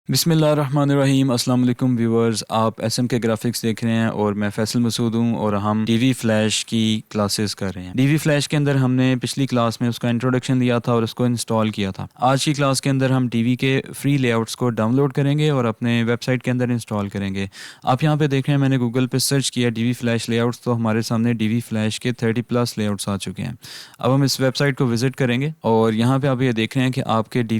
بسم اللہ الرحمن الرحیم۔ السلام علیکم ویورز، آپ ایس ایم کے گرافکس دیکھ رہے ہیں اور میں فیصل مسعود ہوں اور ہم ڈی وی فلیش کی کلاسز کر رہے ہیں۔ ڈی وی فلیش کے اندر ہم نے پچھلی کلاس میں اس کا انٹروڈکشن دیا تھا اور اس کو انسٹال کیا تھا۔ آج کی کلاس کے اندر ہم ڈی وی کے فری لے آؤٹس کو ڈاؤن لوڈ کریں گے اور اپنے ویب سائٹ کے اندر انسٹال کریں گے۔ آپ یہاں پہ دیکھ رہے ہیں، میں نے گوگل پہ سرچ کیا ڈی وی فلیش لے آؤٹس، تو ہمارے سامنے ڈی وی فلیش کے 30+ لے آؤٹس آ چکے ہیں۔ اب ہم اس ویب سائٹ کو وزٹ کریں گے اور یہاں پہ آپ یہ دیکھ رہے ہیں کہ آپ کے ڈی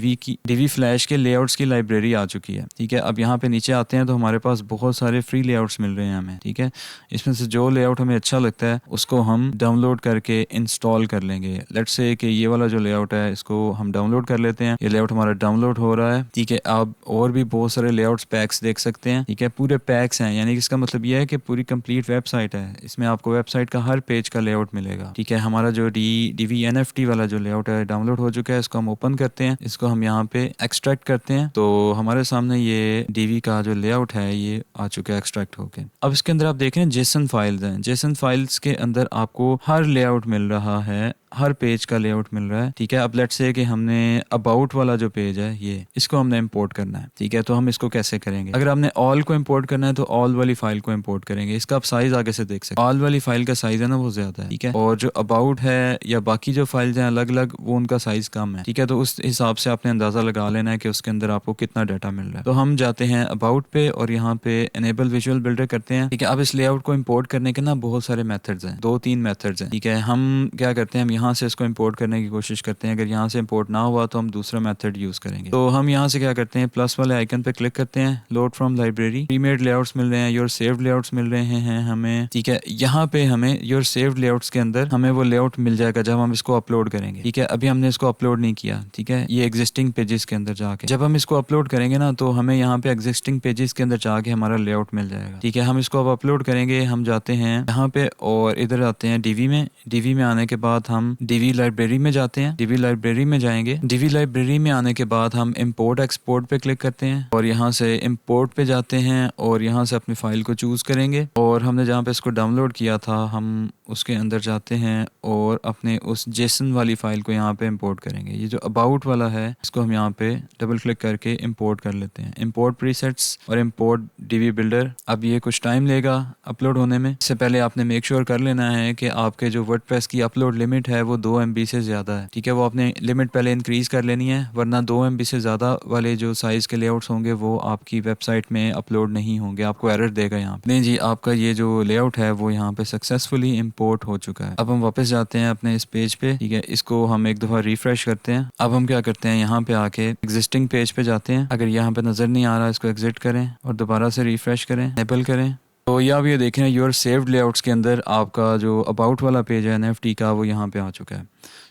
وی فلیش کے لے آؤٹس کی لائبریری آ چکی ہے، ٹھیک ہے۔ اب یہاں پہ نیچے آتے ہیں تو ہمارے پاس بہت سارے فری لے آؤٹس مل رہے ہیں ہمیں، ٹھیک ہے۔ اس میں سے جو لے آؤٹ ہمیں اچھا لگتا ہے اس کو ہم ڈاؤن لوڈ کر کے انسٹال کر لیں گے۔ لیٹس سے کہ یہ والا جو لے آؤٹ ہے اس کو ہم ڈاؤن لوڈ کر لیتے ہیں۔ یہ لے آؤٹ ہمارا ڈاؤن لوڈ ہو رہا ہے، ٹھیک ہے۔ آپ اور بھی بہت سارے لے آؤٹس پیکس دیکھ سکتے ہیں، ٹھیک ہے۔ پورے پیکس ہیں، یعنی اس کا مطلب یہ ہے کہ پوری کمپلیٹ ویب سائٹ ہے، اس میں آپ کو ویب سائٹ کا ہر پیج کا لے آؤٹ ملے گا، ٹھیک ہے۔ ہمارا جو ڈی وی NFT والا جو لے آؤٹ ہے ڈاؤن لوڈ ہو چکا ہے، اس کو ہم اوپن کرتے ہیں، اس کو ہم یہاں پہ ایکسٹریکٹ کرتے ہیں تو ہمارے سامنے یہ ڈی وی کا جو لے آؤٹ ہے یہ آ چکا ہے ایکسٹریکٹ ہو کے۔ اب اس کے اندر آپ دیکھیں جیسن فائلز ہیں، جیسن فائلز کے اندر آپ کو ہر لے آؤٹ مل رہا ہے، ہر پیج کا لے آؤٹ مل رہا ہے، ٹھیک ہے۔ اب لیٹس سے کہ ہم نے اباؤٹ والا جو پیج ہے یہ اس کو ہم نے امپورٹ کرنا ہے، ٹھیک ہے۔ تو ہم اس کو کیسے کریں گے؟ اگر ہم نے آل کو امپورٹ کرنا ہے تو آل والی فائل کو امپورٹ کریں گے۔ اس کا آپ سائز آگے سے دیکھ سکتے ہیں، آل والی فائل کا سائز ہے نا وہ زیادہ ہے، ٹھیک ہے۔ اور جو اباؤٹ ہے یا باقی جو فائلز ہیں الگ الگ، وہ ان کا سائز کم ہے، ٹھیک ہے۔ تو اس حساب سے آپ نے اندازہ لگا لینا ہے کہ اس کے اندر آپ کو کتنا ڈیٹا مل رہا ہے۔ تو ہم جاتے ہیں اباؤٹ پہ اور یہاں پہ انیبل ویژول بلڈر کرتے ہیں، ٹھیک ہے۔ اب اس لے آؤٹ کو امپورٹ کرنے کے نا بہت سارے میتھڈز ہیں، 2-3 میتھڈز ہیں، ٹھیک ہے۔ ہم کیا کرتے ہیں، ہم یہاں سے اس کو امپورٹ کرنے کی کوشش کرتے ہیں۔ اگر یہاں سے امپورٹ نہ ہوا تو ہم دوسرا میتھڈ یوز کریں گے۔ تو ہم یہاں سے کیا کرتے ہیں، پلس والے آئیکن پہ کلک کرتے ہیں، load from library, pre made layouts مل رہے ہیں، یور سیوڈ لے آؤٹس مل رہے ہیں ہمیں، ٹھیک ہے۔ یہاں پہ ہمیں یور سیوڈ لے آؤٹس کے اندر ہمیں وہ لے آؤٹ مل جائے گا جب ہم اس کو اپلوڈ کریں گے، ٹھیک ہے۔ ابھی ہم نے اس کو اپلوڈ نہیں کیا، ٹھیک ہے، یہ ایگزسٹنگ پیجز کے اندر جا کے جب ہم اس کو اپلوڈ کریں گے نا تو ہمیں یہاں پہ ایگزسٹنگ پیجز کے اندر جا کے ہمارا لے آؤٹ مل جائے گا، ٹھیک ہے۔ ہم اس کو اب اپلوڈ کریں گے، ہم جاتے ہیں یہاں پہ اور ادھر آتے ہیں ڈی وی میں، ڈی وی میں آنے کے بعد ہم ڈی وی لائبریری میں جاتے ہیں، ڈی وی لائبریری میں جائیں گے، ڈی وی لائبریری میں آنے کے بعد ہم امپورٹ ایکسپورٹ پہ کلک کرتے ہیں اور یہاں سے امپورٹ پہ جاتے ہیں اور یہاں سے اپنی فائل کو چوز کریں گے اور ہم نے جہاں پہ اس کو ڈاؤن لوڈ کیا تھا ہم اس کے اندر جاتے ہیں اور اپنے اس جیسن والی فائل کو یہاں پہ امپورٹ کریں گے۔ یہ جو اباؤٹ والا ہے اس کو ہم یہاں پہ ڈبل کلک کر کے امپورٹ کر لیتے ہیں، امپورٹ پریسیٹس اور امپورٹ ڈی وی بلڈر۔ اب یہ کچھ ٹائم لے گا اپلوڈ ہونے میں، اس سے پہلے آپ نے میک شیور کر لینا ہے کہ آپ کے جو ورڈپریس کی اپلوڈ لمٹ ہے وہ 2 MB سے زیادہ ہے، ٹھیک ہے۔ وہ آپ نے لمٹ پہلے انکریز کر لینی ہے، ورنہ 2 MB سے زیادہ والے جو سائز کے لے آؤٹس ہوں گے وہ آپ کی ویب سائٹ میں اپلوڈ نہیں ہوں گے، آپ کو ایرر دے گا یہاں پہ۔ نہیں جی، آپ کا یہ جو لے آؤٹ ہے وہ یہاں پہ سکسیسفلی امپورٹ ہو چکا ہے۔ اب ہم واپس جاتے ہیں اپنے اس پیج پہ، ٹھیک ہے۔ اس کو ہم ایک دفعہ ریفریش کرتے ہیں۔ اب ہم کیا کرتے ہیں، یہاں پہ آ کے ایگزسٹنگ پیج پہ جاتے ہیں، اگر یہاں پہ نظر نہیں آ رہا اس کو ایگزٹ کریں اور دوبارہ سے ریفریش کریں، انیبل کریں تو یہ آپ یہ دیکھیں یور سیوڈ لے آؤٹس کے اندر آپ کا جو اباؤٹ والا پیج ہے NFT کا وہ یہاں پہ آ چکا ہے،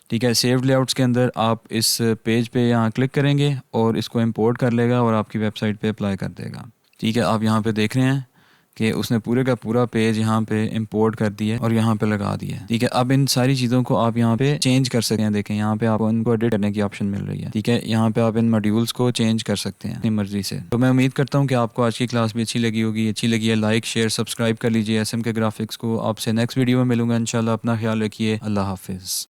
ٹھیک ہے۔ سیوڈ لے آؤٹس کے اندر آپ اس پیج پہ یہاں کلک کریں گے اور اس کو امپورٹ کر لے گا اور آپ کی ویب سائٹ پہ اپلائی کر دے گا، ٹھیک ہے۔ آپ یہاں پہ دیکھ رہے ہیں کہ اس نے پورے کا پورا پیج یہاں پہ امپورٹ کر دیا اور یہاں پہ لگا دیا ہے، ٹھیک ہے۔ اب ان ساری چیزوں کو آپ یہاں پہ چینج کر سکتے ہیں، دیکھیں یہاں پہ آپ کو ان کو ایڈٹ کرنے کی آپشن مل رہی ہے، ٹھیک ہے۔ یہاں پہ آپ ان ماڈیولز کو چینج کر سکتے ہیں اپنی مرضی سے۔ تو میں امید کرتا ہوں کہ آپ کو آج کی کلاس بھی اچھی لگی ہوگی، اچھی لگی ہے لائک شیئر سبسکرائب کر لیجیے SM کے گرافکس کو۔ آپ سے نیکسٹ ویڈیو میں ملوں گا انشاءاللہ، اپنا خیال رکھیے، اللہ حافظ۔